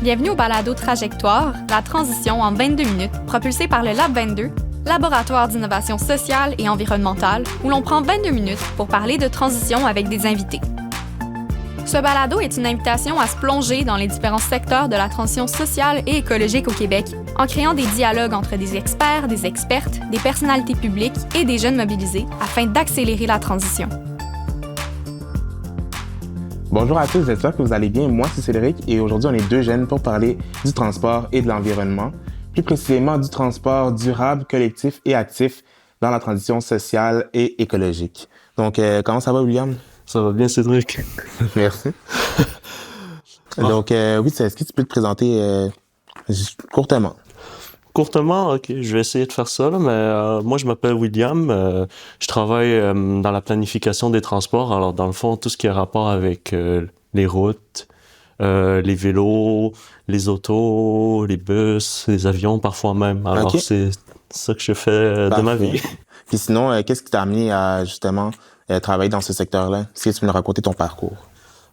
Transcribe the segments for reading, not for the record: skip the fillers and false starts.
Bienvenue au balado Trajectoire, la transition en 22 minutes, propulsé par le Lab 22, laboratoire d'innovation sociale et environnementale, où l'on prend 22 minutes pour parler de transition avec des invités. Ce balado est une invitation à se plonger dans les différents secteurs de la transition sociale et écologique au Québec, en créant des dialogues entre des experts, des expertes, des personnalités publiques et des jeunes mobilisés afin d'accélérer la transition. Bonjour à tous, j'espère que vous allez bien. Moi, c'est Cédric et aujourd'hui, on est deux jeunes pour parler du transport et de l'environnement, plus précisément du transport durable, collectif et actif dans la transition sociale et écologique. Donc, comment ça va, William? Ça va bien, Cédric. Merci. Donc, oui, est-ce que tu peux te présenter courtement? Courtement, ok, je vais essayer de faire ça, là, mais moi je m'appelle William, je travaille dans la planification des transports, alors dans le fond tout ce qui a rapport avec les routes, les vélos, les autos, les bus, les avions parfois même, alors c'est ça que je fais de ma vie. Puis sinon, qu'est-ce qui t'a amené à justement travailler dans ce secteur-là? Si tu peux nous raconter ton parcours.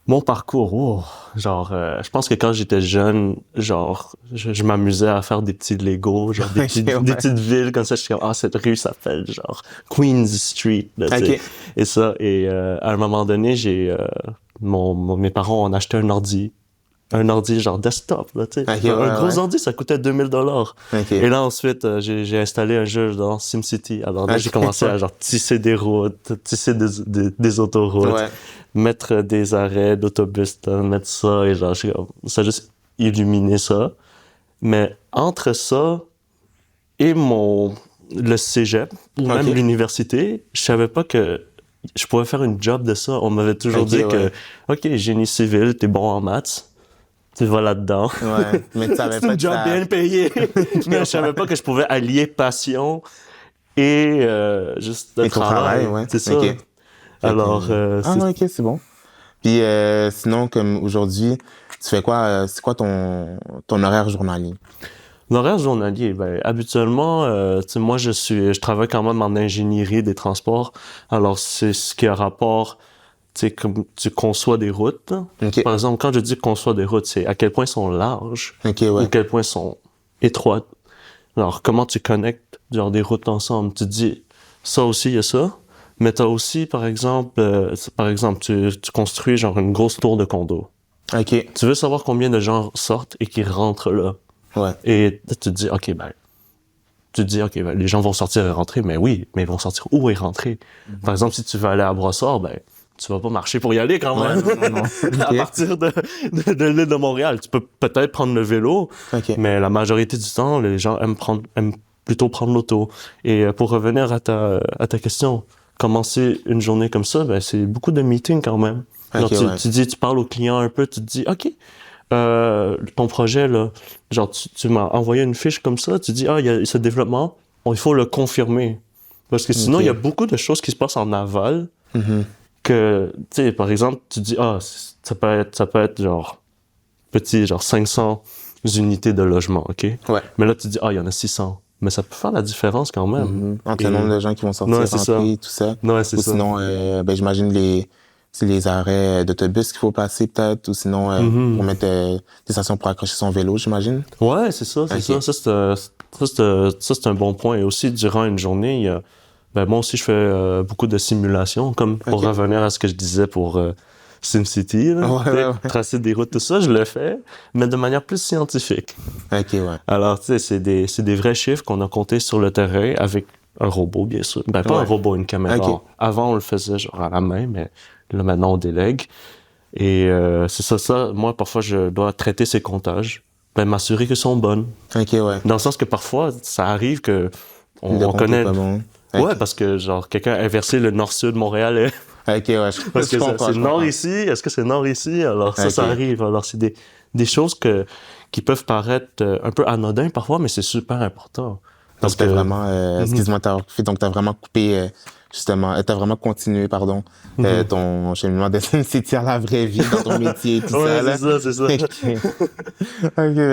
Mon parcours, je pense que quand j'étais jeune, je m'amusais à faire des petits Legos, des petites villes comme ça. Je suis comme, cette rue s'appelle Queens Street, là, et ça. Et à un moment donné, mes parents ont acheté un ordi desktop, là, tu sais. Un gros ordi, ça coûtait $2000. Et là, ensuite, j'ai installé un jeu dans SimCity. Alors là, j'ai commencé à tisser des routes, tisser des autoroutes, mettre des arrêts d'autobus, mettre ça, et ça a juste illuminé ça. Mais entre ça et le cégep, ou même l'université, je savais pas que je pouvais faire une job de ça. On m'avait toujours dit que, OK, génie civil, t'es bon en maths. Tu vas là-dedans. Ouais, mais tu savais pas c'est un job bien payé. Mais je savais pas que je pouvais allier passion et juste le travail. C'est ça. Okay. Alors, OK, c'est bon. Puis sinon, comme aujourd'hui, tu fais quoi? C'est quoi ton horaire journalier? L'horaire journalier, habituellement, moi, je travaille quand même en ingénierie des transports. Alors, c'est ce qui a rapport... comme tu conçois des routes. Par exemple, quand je dis conçois des routes, c'est à quel point elles sont larges ou à quel point elles sont étroites. Alors, comment tu connectes des routes ensemble? Tu dis, ça aussi, il y a ça. Mais tu as aussi, par exemple, tu construis une grosse tour de condo. Tu veux savoir combien de gens sortent et qui rentrent là. Et tu te dis, les gens vont sortir et rentrer, mais oui, mais ils vont sortir où et rentrer? Par exemple, si tu veux aller à Brossard, tu vas pas marcher pour y aller quand même. Non. À partir de l'île de Montréal, tu peux peut-être prendre le vélo, mais la majorité du temps, les gens aiment plutôt prendre l'auto. Et pour revenir à ta question, commencer une journée comme ça, c'est beaucoup de meetings quand même. Alors, tu parles au client un peu, tu te dis, OK, ton projet, là, tu m'as envoyé une fiche comme ça, tu dis, il y a ce développement, il faut le confirmer. Parce que sinon, il y a beaucoup de choses qui se passent en aval, que, tu sais, par exemple, tu dis, ça peut être petit, 500 unités de logement, OK? Mais là, tu dis, il y en a 600. Mais ça peut faire la différence quand même. Entre le nombre de gens qui vont sortir, rentrer, tout ça. Ou sinon, j'imagine les arrêts d'autobus qu'il faut passer peut-être, ou sinon, pour mettre des stations pour accrocher son vélo, j'imagine. Ouais, c'est ça, c'est ça. Ça, c'est un bon point. Et aussi, durant une journée, il y a... moi aussi, je fais beaucoup de simulations, comme pour revenir à ce que je disais pour SimCity, tracer des routes, tout ça, je le fais, mais de manière plus scientifique. Alors, tu sais, c'est des vrais chiffres qu'on a comptés sur le terrain avec un robot, bien sûr. Pas un robot, une caméra. Avant, on le faisait à la main, mais là, maintenant, on délègue. Et c'est ça. Moi, parfois, je dois traiter ces comptages, m'assurer qu'ils sont bonnes. Dans le sens que parfois, ça arrive que on connaît... parce que, quelqu'un a inversé le nord-sud de Montréal. Parce que c'est nord ici, est-ce que c'est nord ici? Alors, ça arrive. Alors, c'est des choses qui peuvent paraître un peu anodins parfois, mais c'est super important. Parce que vraiment, excuse-moi, t'as vraiment coupé, justement, t'as vraiment continué, ton cheminement de SimCity à la vraie vie, dans ton métier et tout ça. C'est ça.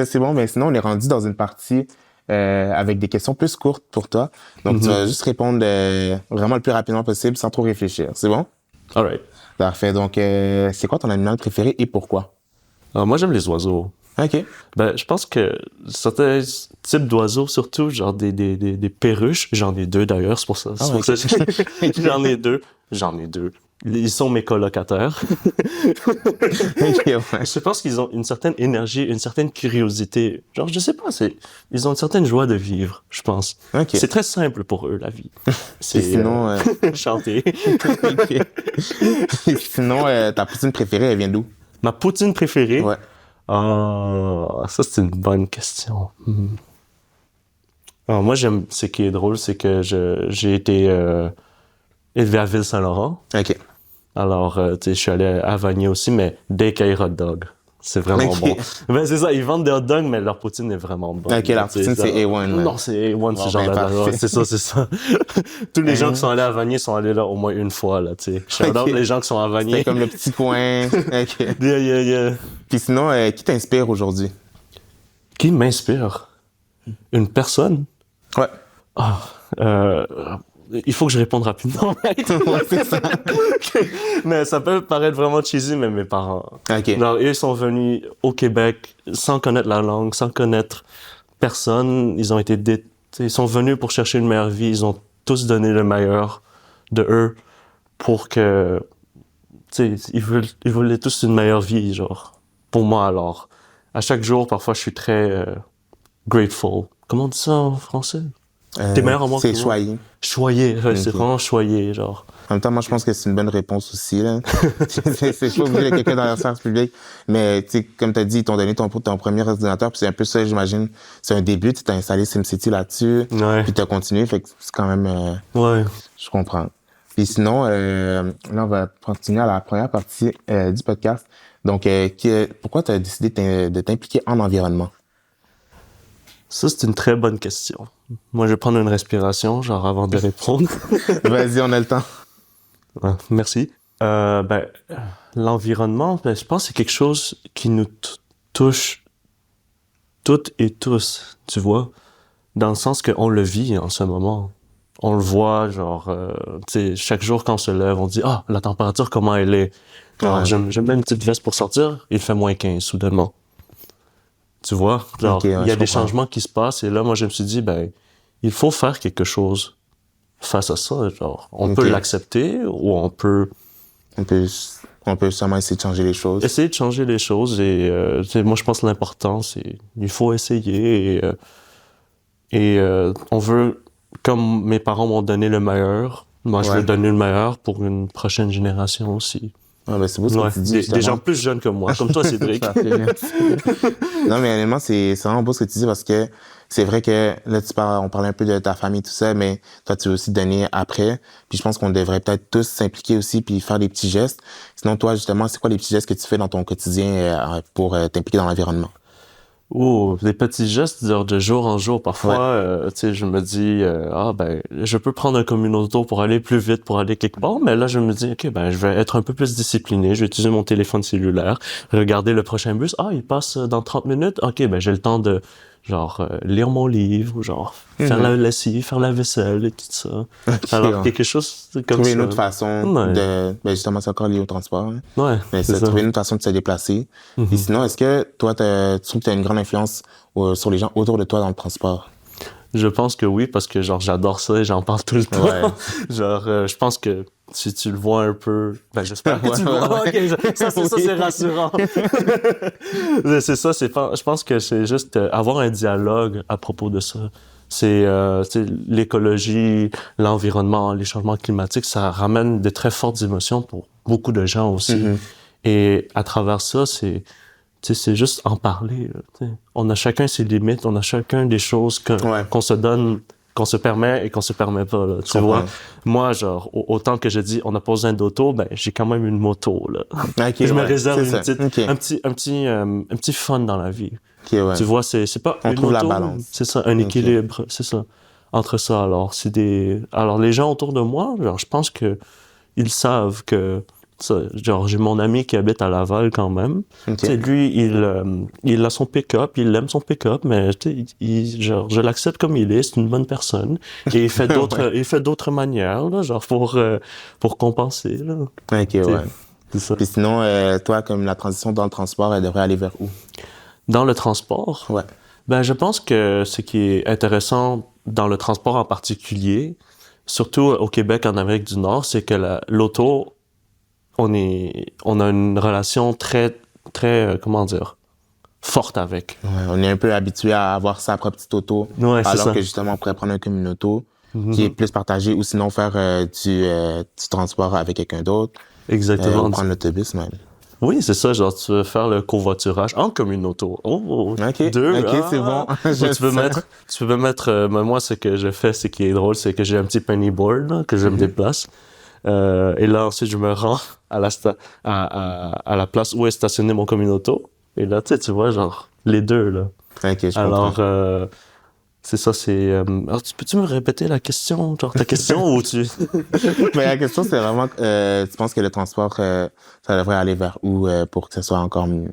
C'est bon, mais sinon, on est rendu dans une partie avec des questions plus courtes pour toi. Donc, tu vas juste répondre vraiment le plus rapidement possible sans trop réfléchir. C'est bon? All right. Parfait. Donc, c'est quoi ton animal préféré et pourquoi? Moi, j'aime les oiseaux. OK. Ben, je pense que certains types d'oiseaux, surtout, genre des perruches, j'en ai deux d'ailleurs, c'est pour ça. C'est pour ça que j'en ai deux. J'en ai deux. Ils sont mes colocataires. OK, ouais. Je pense qu'ils ont une certaine énergie, une certaine curiosité. Genre, je sais pas, ils ont une certaine joie de vivre, je pense. OK. C'est très simple pour eux, la vie. Et sinon, chanter. OK. Et sinon, ta poutine préférée, elle vient d'où? Ma poutine préférée? Ouais. Ah, ça, c'est une bonne question. Alors, moi, ce qui est drôle, c'est que j'ai été élevé à Ville-Saint-Laurent. OK. Alors, tu sais, je suis allé à Vanier aussi, mais Daycare Hot Dog. C'est vraiment bon. Ben, c'est ça, ils vendent des hot dogs, mais leur poutine est vraiment bonne. OK, leur poutine, c'est A1. Non, c'est A1, ce genre là. C'est ça. Tous les gens qui sont allés à Vanier sont allés là au moins une fois, là, tu sais. J'adore les gens qui sont à Vanier. C'est comme le petit coin. OK. Yeah. Puis sinon, qui t'inspire aujourd'hui? Qui m'inspire? Une personne? Ouais. Il faut que je réponde rapidement. Ouais, c'est ça. Mais ça peut paraître vraiment cheesy, mais mes parents. OK. Alors, eux sont venus au Québec sans connaître la langue, sans connaître personne. Ils sont venus pour chercher une meilleure vie. Ils ont tous donné le meilleur de eux pour que, tu sais, ils voulaient tous une meilleure vie, genre. Pour moi, alors. À chaque jour, parfois, je suis très grateful. Comment on dit ça en français? T'es meilleur en moi que moi. C'est choyé. Choyé, ouais, c'est vraiment choyé, genre. En même temps, moi, je pense que c'est une bonne réponse aussi, là. c'est pas obligé de quelqu'un dans la sphère publique. Mais, tu sais, comme t'as dit, ils t'ont donné ton premier ordinateur, puis c'est un peu ça, j'imagine. C'est un début, tu t'as installé SimCity là-dessus. Ouais. Puis t'as continué, fait que c'est quand même... Ouais. Je comprends. Puis sinon, là, on va continuer à la première partie du podcast. Donc, pourquoi t'as décidé de t'impliquer en environnement? Ça, c'est une très bonne question. Moi, je vais prendre une respiration, genre, avant de répondre. Vas-y, on a le temps. Ah, merci. L'environnement, je pense que c'est quelque chose qui nous touche toutes et tous, tu vois, dans le sens qu'on le vit en ce moment. On le voit, genre, tu sais, chaque jour quand on se lève, on dit « Ah, la température, comment elle est? » Alors, j'aime bien une petite veste pour sortir, il fait moins 15, soudainement. Tu vois? Genre, okay, il y a des changements qui se passent, et là, moi, je me suis dit, il faut faire quelque chose face à ça, genre. On peut l'accepter, ou on peut seulement essayer de changer les choses. Essayer de changer les choses, et moi, je pense que l'important, c'est il faut essayer, et on veut, comme mes parents m'ont donné le meilleur, moi, je veux donner le meilleur pour une prochaine génération aussi. Ah, ben c'est beau ce que tu dis. Des gens plus jeunes que moi, comme toi, Cédric. Non, mais honnêtement, c'est vraiment beau ce que tu dis parce que c'est vrai que là, on parlait un peu de ta famille, tout ça, mais toi, tu veux aussi donner après. Puis je pense qu'on devrait peut-être tous s'impliquer aussi puis faire des petits gestes. Sinon, toi, justement, c'est quoi les petits gestes que tu fais dans ton quotidien pour t'impliquer dans l'environnement? Oh, des petits gestes de jour en jour. Parfois, tu sais, je me dis, je peux prendre un communauto pour aller plus vite, pour aller quelque part, mais là, je me dis, OK, je vais être un peu plus discipliné, je vais utiliser mon téléphone cellulaire, regarder le prochain bus. Ah, il passe dans 30 minutes. OK, j'ai le temps de, genre, lire mon livre, ou genre, faire la lessive, faire la vaisselle et tout ça. Okay, alors, quelque chose comme trouver ça. une autre façon de... justement, c'est encore lié au transport. Hein. Ouais, mais c'est trouver une autre façon de se déplacer. Et sinon, est-ce que toi, tu trouves que tu as une grande influence sur les gens autour de toi dans le transport? Je pense que oui, parce que genre j'adore ça et j'en parle tout le temps. Ouais. Genre, je pense que si tu le vois un peu, j'espère que tu le vois. Okay, ça c'est rassurant. C'est ça, je pense que c'est juste avoir un dialogue à propos de ça. C'est l'écologie, l'environnement, les changements climatiques, ça ramène de très fortes émotions pour beaucoup de gens aussi. Et à travers ça, c'est juste en parler. Là, on a chacun ses limites, on a chacun des choses qu'on se donne, qu'on se permet et qu'on se permet pas. Là, tu vois, moi, genre, autant que je dis, on n'a pas besoin d'auto, j'ai quand même une moto. Là. Okay, je me réserve une petite, un petit fun dans la vie. Okay, ouais. Tu vois, c'est pas on une trouve auto, la balance. C'est ça, un équilibre, c'est ça. Entre ça, alors, alors les gens autour de moi, genre, je pense que ils savent que ça, genre, j'ai mon ami qui habite à Laval quand même. Lui, il a son pick-up, il aime son pick-up, mais genre, je l'accepte comme il est, c'est une bonne personne. Et il fait d'autres manières, là, genre, pour compenser. Là. OK, ouais. C'est ça. Puis sinon, toi, comme la transition dans le transport, elle devrait aller vers où? Dans le transport? Ouais. Ben, je pense que ce qui est intéressant dans le transport en particulier, surtout au Québec, en Amérique du Nord, c'est que l'auto, on a une relation très, très, comment dire, forte avec. Ouais, on est un peu habitué à avoir sa propre petite auto, Ouais, c'est alors ça. que justement, on pourrait prendre un communauto qui est plus partagé, ou sinon faire du transport avec quelqu'un d'autre, Exactement. ou prendre l'autobus même. Oui, c'est ça, genre tu veux faire le covoiturage en communauto. Oh, Ok, deux. c'est bon. Ouais, tu peux mettre, moi, ce que je fais, ce qui est drôle, c'est que j'ai un petit penny board, là, que je me déplace. Et là, ensuite, je me rends à la place où est stationné mon communauto. Et là, tu vois, genre, les deux, là. Ok, je Alors, comprends. c'est ça, c'est... alors, peux-tu me répéter la question? Genre, ta question ou tu... Mais la question, c'est vraiment, tu penses que le transport, ça devrait aller vers où pour que ce soit encore mieux?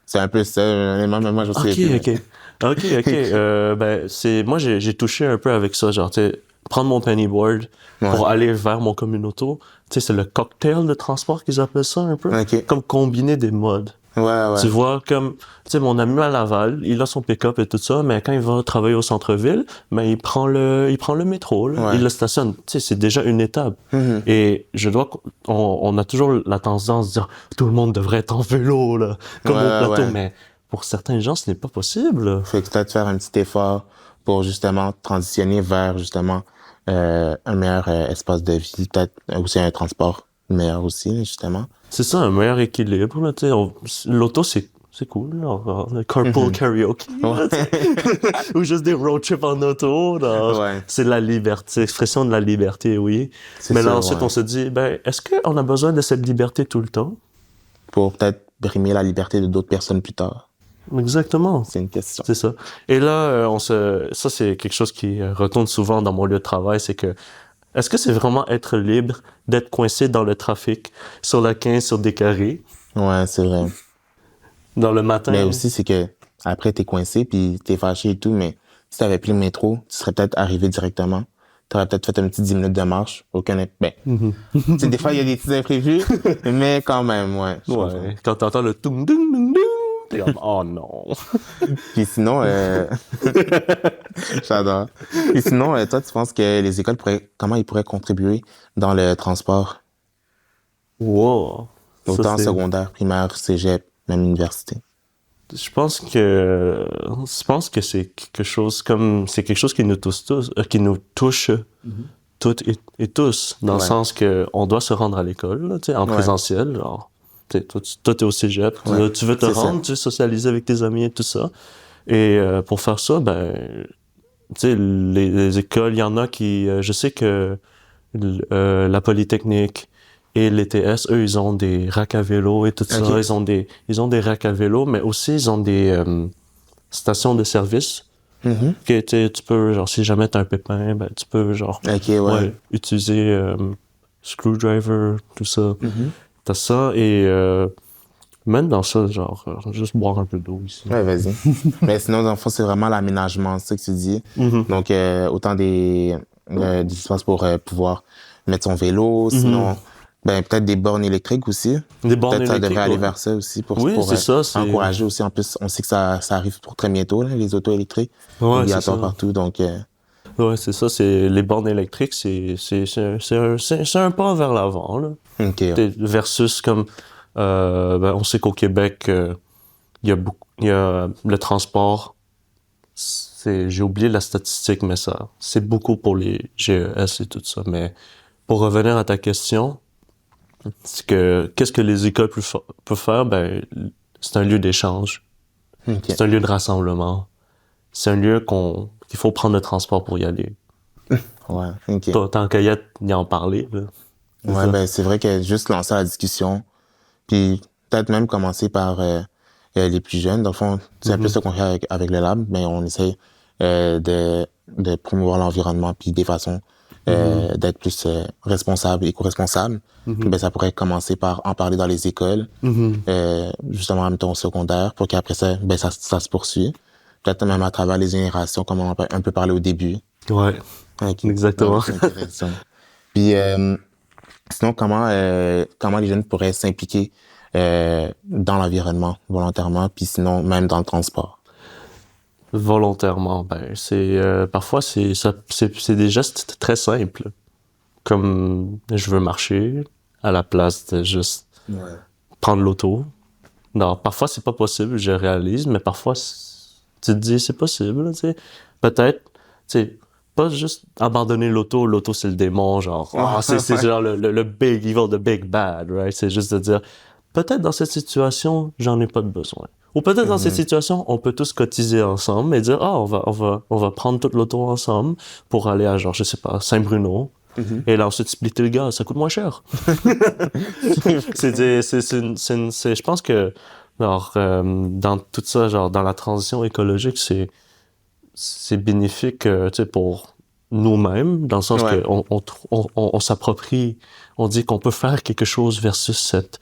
C'est un peu ça, même moi, je sais plus. Ben, moi, j'ai touché un peu avec ça, genre, tu sais, prendre mon pennyboard pour aller vers mon communauto. Tu sais, c'est le cocktail de transport qu'ils appellent ça un peu. Ok. Comme combiner des modes. Ouais. Tu vois, comme, tu sais, mon ami à Laval, il a son pick-up et tout ça, mais quand il va travailler au centre-ville, ben, il prend le métro, là. Ouais. Il le stationne. Tu sais, c'est déjà une étape. Et on a toujours la tendance de dire, tout le monde devrait être en vélo, là, comme au plateau, mais pour certains gens, ce n'est pas possible. Fait que peut-être faire un petit effort pour justement transitionner vers justement un meilleur espace de vie, peut-être aussi un transport meilleur aussi, justement. C'est ça, un meilleur équilibre, là, tu sais. L'auto, c'est cool, là. Le carpool karaoke, là, ou juste des road trips en auto, là. C'est la liberté, expression de la liberté, oui. Mais là, ensuite, on se dit, ben, est-ce qu'on a besoin de cette liberté tout le temps? Pour peut-être brimer la liberté de d'autres personnes plus tard. Exactement. C'est une question. C'est ça. Et là, ça, c'est quelque chose qui retourne souvent dans mon lieu de travail, c'est que est-ce que c'est vraiment être libre d'être coincé dans le trafic sur la 15 sur des carrés? Ouais, c'est vrai. Dans le matin. Mais aussi, c'est que après, t'es coincé, puis t'es fâché et tout, mais si t'avais pris le métro, tu serais peut-être arrivé directement. T'aurais peut-être fait un petit 10 minutes de marche. Ben, tu sais, des fois, il y a des petits imprévus, mais quand même, ouais. Quand t'entends le toum doum doum doum, t'es comme, oh non. Puis sinon, j'adore. Puis sinon, toi, tu penses que les écoles comment ils pourraient contribuer dans le transport? Wow. Autant secondaire, primaire, cégep, même université. Je pense que c'est quelque chose qui nous touche tous, toutes et tous, dans le sens que on doit se rendre à l'école, là, tu sais, en présentiel, genre. Toi, t'es au cégep, tu veux te rendre, tu veux socialiser avec tes amis et tout ça. Et pour faire ça, ben, tu sais, les écoles, il y en a qui... je sais que la Polytechnique et l'ETS, eux, ils ont des racks à vélo et tout ça. Ils ont des racks à vélo, mais aussi, ils ont des stations de service. Que tu peux, genre, si jamais t'as un pépin, ben, tu peux, genre, utiliser screwdriver, tout ça. T'as ça et même dans ça, genre, juste boire un peu d'eau ici. Ouais, vas-y. Mais sinon, dans le fond, c'est vraiment l'aménagement, c'est ça que tu dis. Donc, autant des espaces pour pouvoir mettre son vélo, sinon, ben, peut-être des bornes électriques aussi. Des bornes électriques, ça devrait aller vers ça aussi pour encourager aussi. En plus, on sait que ça arrive pour très bientôt, là, les autos électriques. Obligatoires partout, donc... Ouais, c'est ça, les bornes électriques, c'est un pas vers l'avant, là. Versus comme, ben, on sait qu'au Québec, il y a le transport, j'ai oublié la statistique, mais c'est beaucoup pour les GES et tout ça. Mais pour revenir à ta question, qu'est-ce que les écoles peuvent faire? Ben, c'est un lieu d'échange. C'est un lieu de rassemblement. C'est un lieu qu'il faut prendre le transport pour y aller. Tant qu'à y en parler, là. Ouais, ben, c'est vrai que juste lancer la discussion, puis peut-être même commencer par les plus jeunes. Dans le fond, c'est un peu ce qu'on fait avec le lab, mais on essaie de promouvoir l'environnement, puis des façons d'être plus responsable, éco-responsable. Ben, ça pourrait commencer par en parler dans les écoles, justement en même temps au secondaire, pour qu'après ça, ben, ça se poursuit. Peut-être même à travers les générations, comme on a un peu parlé au début. Ouais, exactement. C'est intéressant. Puis sinon, comment les jeunes pourraient s'impliquer dans l'environnement volontairement, puis sinon même dans le transport? Volontairement, ben parfois c'est des gestes très simples, comme je veux marcher à la place de juste prendre l'auto. Non, parfois c'est pas possible, je réalise, mais parfois tu te dis c'est possible, tu sais. Peut-être, tu sais, pas juste abandonner l'auto c'est le démon, genre c'est genre le big evil, the big bad, right? C'est juste de dire peut-être dans cette situation, j'en ai pas de besoin. Ou peut-être dans cette situation, on peut tous cotiser ensemble et dire on va prendre toute l'auto ensemble pour aller à genre je sais pas Saint-Bruno. Et là ensuite splitter le gaz, ça coûte moins cher. Je pense que genre dans tout ça, genre dans la transition écologique, c'est bénéfique tu sais pour nous-mêmes, dans le sens que on s'approprie, on dit qu'on peut faire quelque chose versus cette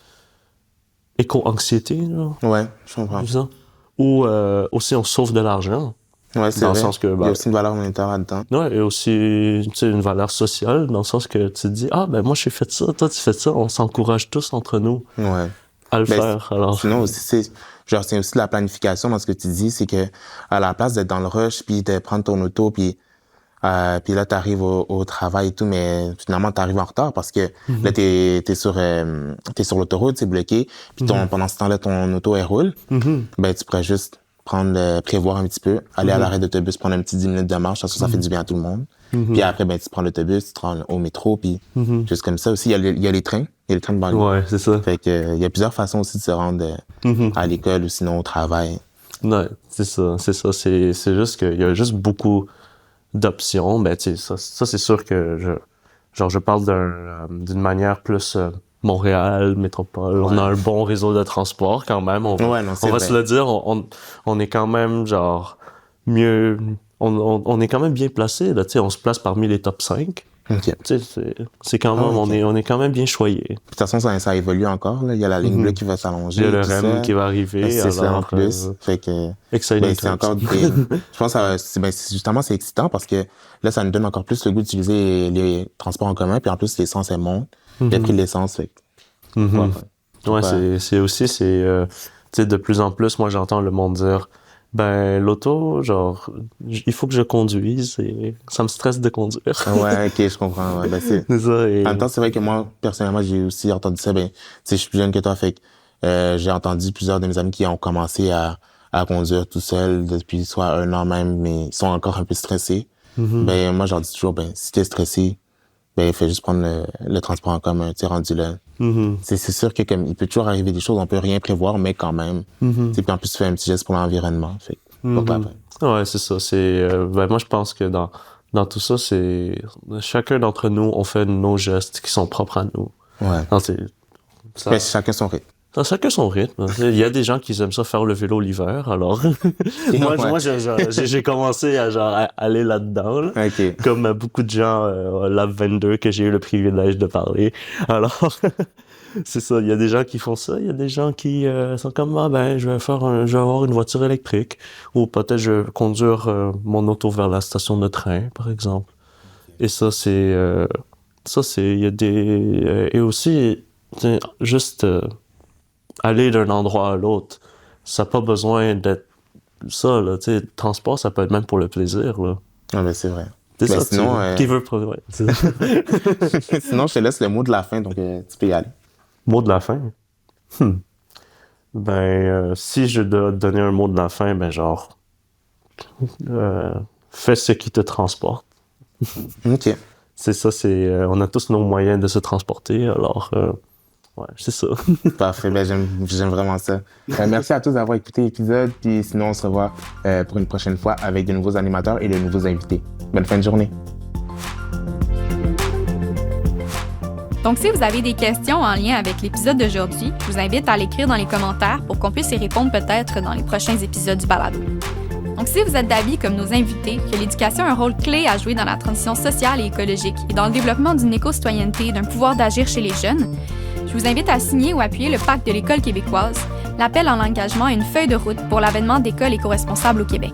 éco-anxiété, là. Ouais, je comprends. Ou aussi on sauve de l'argent. Ouais, c'est dans vrai. Le sens que, il y a aussi une valeur monétaire là-dedans. Ouais, et aussi, tu sais, une valeur sociale, dans le sens que tu te dis, moi j'ai fait ça, toi tu fais ça, on s'encourage tous entre nous à le faire. Alors. Sinon aussi, c'est aussi de la planification dans ce que tu dis, c'est que à la place d'être dans le rush, puis de prendre ton auto, puis là t'arrives au travail et tout, mais finalement t'arrives en retard parce que là t'es sur l'autoroute, c'est bloqué, puis pendant ce temps-là ton auto elle roule, ben tu pourrais juste prévoir un petit peu, aller à l'arrêt d'autobus, prendre un petit 10 minutes de marche, ça fait du bien à tout le monde. Puis après, ben tu prends l'autobus, tu te rends au métro, puis juste comme ça. Aussi, il y a les trains de banlieue. Ouais, c'est ça. Fait que il y a plusieurs façons aussi de se rendre à l'école ou sinon au travail. Ouais, c'est ça. C'est juste qu'il y a juste beaucoup d'options. Ben tu sais, ça c'est sûr que je parle d'une manière plus Montréal, métropole, on a un bon réseau de transport quand même. On va se le dire, on est quand même genre mieux, on est quand même bien placé là. Tu sais, on se place parmi les top 5. Okay. Tu sais, c'est quand même, on est quand même bien choyé. De toute façon, ça évolue encore. Là. Il y a la ligne bleue qui va s'allonger. Il y a le REM qui va arriver. C'est ça en plus. Fait que c'est encore je pense que justement c'est excitant parce que là ça nous donne encore plus le goût d'utiliser les transports en commun, puis en plus l'essence elle monte. Le prix de l'essence fait. C'est aussi tu sais de plus en plus moi j'entends le monde dire ben l'auto genre il faut que je conduise et ça me stresse de conduire. Ouais, OK, je comprends. Ouais, ben c'est ça. Et... En même temps, c'est vrai que moi personnellement, j'ai aussi entendu ça, ben tu sais je suis plus jeune que toi, fait que j'ai entendu plusieurs de mes amis qui ont commencé à conduire tout seul depuis soit 1 an même, mais ils sont encore un peu stressés. Ben moi j'en dis toujours ben si t'es stressé, ben fais juste prendre le transport en commun, tu sais, rendu là. C'est sûr que comme il peut toujours arriver des choses, on peut rien prévoir, mais quand même. Puis en plus tu fais un petit geste pour l'environnement, fait pourquoi pas. Ouais, c'est ça, c'est moi je pense que dans tout ça, c'est chacun d'entre nous on fait nos gestes qui sont propres à nous. Ouais. Non, mais chacun son rythme. Chacun son rythme. Il y a des gens qui aiment ça faire le vélo l'hiver, alors moi j'ai commencé à aller là-dedans, là. Okay. Comme beaucoup de gens Lab 22 que j'ai eu le privilège de parler. Alors c'est ça, il y a des gens qui font ça, il y a des gens qui sont comme je vais avoir une voiture électrique ou peut-être je vais conduire mon auto vers la station de train par exemple. Et ça c'est il y a des et aussi juste aller d'un endroit à l'autre, ça n'a pas besoin d'être ça, là, tu sais, le transport, ça peut être même pour le plaisir, là. Ah, ben c'est vrai. C'est ça, sinon, qui veut ouais, sinon, je te laisse le mot de la fin, donc tu peux y aller. Mot de la fin? Si je dois te donner un mot de la fin, genre, fais ce qui te transporte. OK. C'est ça, on a tous nos moyens de se transporter, alors... ouais, c'est ça. Parfait, j'aime vraiment ça. Merci à tous d'avoir écouté l'épisode, puis sinon on se revoit pour une prochaine fois avec de nouveaux animateurs et de nouveaux invités. Bonne fin de journée. Donc si vous avez des questions en lien avec l'épisode d'aujourd'hui, je vous invite à l'écrire dans les commentaires pour qu'on puisse y répondre peut-être dans les prochains épisodes du balado. Donc si vous êtes d'avis comme nos invités que l'éducation a un rôle clé à jouer dans la transition sociale et écologique et dans le développement d'une éco-citoyenneté et d'un pouvoir d'agir chez les jeunes, je vous invite à signer ou appuyer le Pacte de l'École québécoise, l'appel en engagement et une feuille de route pour l'avènement d'écoles éco-responsables au Québec.